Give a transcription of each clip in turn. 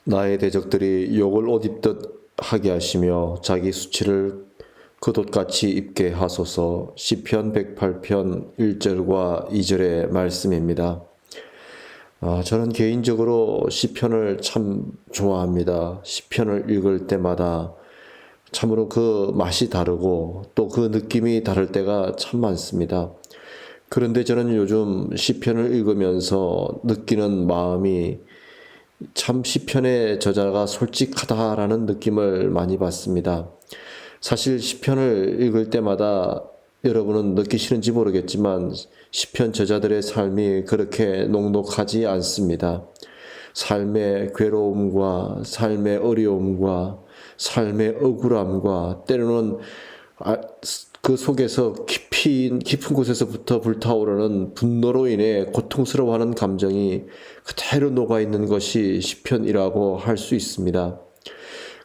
나의 대적들이 욕을 옷 입듯 하게 하시며 자기 수치를 겉옷같이 입게 하소서. 시편 108편 1절과 2절의 말씀입니다. 저는 개인적으로 시편을 참 좋아합니다. 시편을 읽을 때마다 참으로 그 맛이 다르고 또 그 느낌이 다를 때가 참 많습니다. 그런데 저는 요즘 시편을 읽으면서 느끼는 마음이 참 시편의 저자가 솔직하다라는 느낌을 많이 받습니다. 사실 시편을 읽을 때마다 여러분은 느끼시는지 모르겠지만 시편 저자들의 삶이 그렇게 녹록하지 않습니다. 삶의 괴로움과 삶의 어려움과 삶의 억울함과 때로는 그 속에서 깊은 곳에서부터 불타오르는 분노로 인해 고통스러워하는 감정이 그대로 녹아있는 것이 시편이라고 할 수 있습니다.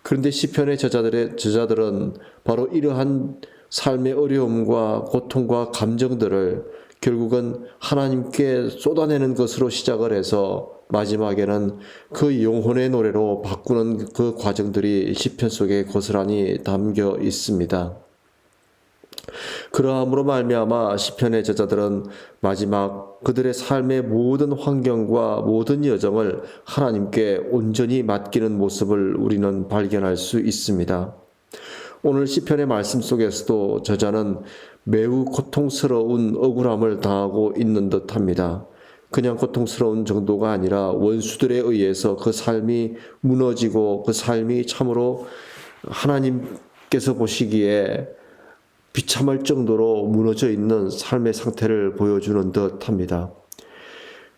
그런데 시편의 저자들은 바로 이러한 삶의 어려움과 고통과 감정들을 결국은 하나님께 쏟아내는 것으로 시작을 해서 마지막에는 그 영혼의 노래로 바꾸는 그 과정들이 시편 속에 고스란히 담겨 있습니다. 그러함으로 말미암아 시편의 저자들은 마지막 그들의 삶의 모든 환경과 모든 여정을 하나님께 온전히 맡기는 모습을 우리는 발견할 수 있습니다. 오늘 시편의 말씀 속에서도 저자는 매우 고통스러운 억울함을 당하고 있는 듯합니다. 그냥 고통스러운 정도가 아니라 원수들에 의해서 그 삶이 무너지고 그 삶이 참으로 하나님께서 보시기에 비참할 정도로 무너져 있는 삶의 상태를 보여주는 듯합니다.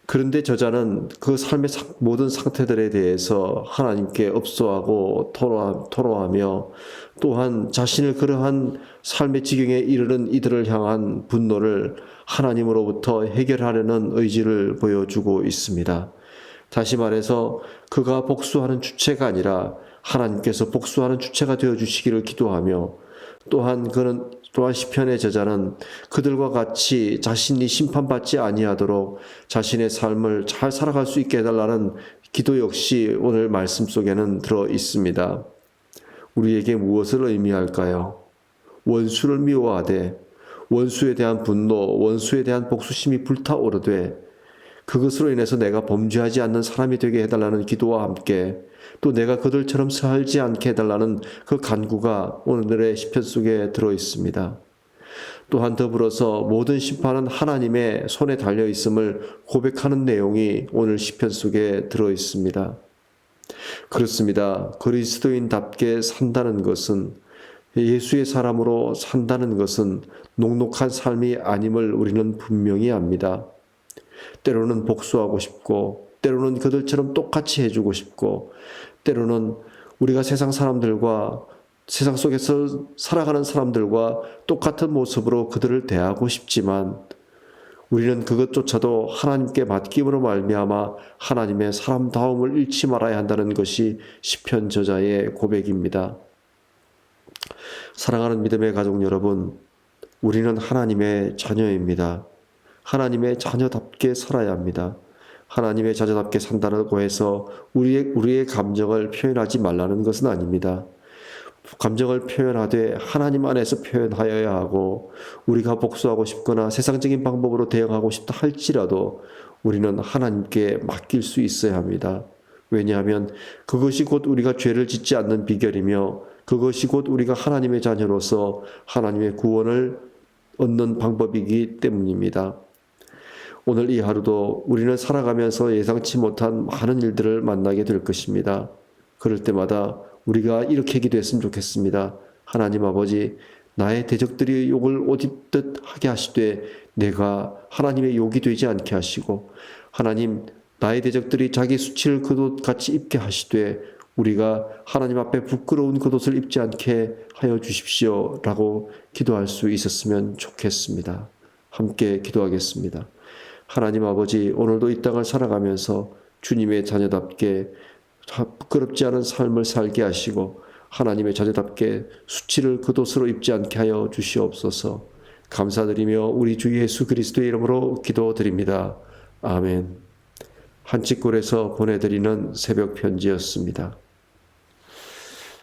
그런데 저자는 그 삶의 모든 상태들에 대해서 하나님께 업소하고 토로하며 또한 자신을 그러한 삶의 지경에 이르는 이들을 향한 분노를 하나님으로부터 해결하려는 의지를 보여주고 있습니다. 다시 말해서 그가 복수하는 주체가 아니라 하나님께서 복수하는 주체가 되어주시기를 기도하며 또한 시편의 저자는 그들과 같이 자신이 심판받지 아니하도록 자신의 삶을 잘 살아갈 수 있게 해달라는 기도 역시 오늘 말씀 속에는 들어 있습니다. 우리에게 무엇을 의미할까요? 원수를 미워하되 원수에 대한 분노, 원수에 대한 복수심이 불타오르되 그것으로 인해서 내가 범죄하지 않는 사람이 되게 해달라는 기도와 함께 또 내가 그들처럼 살지 않게 해달라는 그 간구가 오늘의 시편 속에 들어 있습니다. 또한 더불어서 모든 심판은 하나님의 손에 달려 있음을 고백하는 내용이 오늘 시편 속에 들어 있습니다. 그렇습니다. 그리스도인답게 산다는 것은 예수의 사람으로 산다는 것은 녹록한 삶이 아님을 우리는 분명히 압니다. 때로는 복수하고 싶고 때로는 그들처럼 똑같이 해주고 싶고 때로는 우리가 세상 속에서 살아가는 사람들과 똑같은 모습으로 그들을 대하고 싶지만 우리는 그것조차도 하나님께 맡김으로 말미암아 하나님의 사람다움을 잃지 말아야 한다는 것이 시편 저자의 고백입니다. 사랑하는 믿음의 가족 여러분, 우리는 하나님의 자녀입니다. 하나님의 자녀답게 살아야 합니다. 하나님의 자녀답게 산다고 해서 우리의 감정을 표현하지 말라는 것은 아닙니다. 감정을 표현하되 하나님 안에서 표현하여야 하고 우리가 복수하고 싶거나 세상적인 방법으로 대응하고 싶다 할지라도 우리는 하나님께 맡길 수 있어야 합니다. 왜냐하면 그것이 곧 우리가 죄를 짓지 않는 비결이며 그것이 곧 우리가 하나님의 자녀로서 하나님의 구원을 얻는 방법이기 때문입니다. 오늘 이 하루도 우리는 살아가면서 예상치 못한 많은 일들을 만나게 될 것입니다. 그럴 때마다 우리가 이렇게 기도했으면 좋겠습니다. 하나님 아버지, 나의 대적들이 욕을 옷 입듯 하게 하시되 내가 하나님의 욕이 되지 않게 하시고 하나님, 나의 대적들이 자기 수치를 겉옷같이 입게 하시되 우리가 하나님 앞에 부끄러운 겉옷을 입지 않게 하여 주십시오 라고 기도할 수 있었으면 좋겠습니다. 함께 기도하겠습니다. 하나님 아버지, 오늘도 이 땅을 살아가면서 주님의 자녀답게 부끄럽지 않은 삶을 살게 하시고 하나님의 자녀답게 수치를 겉옷으로 입지 않게 하여 주시옵소서. 감사드리며 우리 주 예수 그리스도의 이름으로 기도드립니다. 아멘. 한치골에서 보내드리는 새벽 편지였습니다.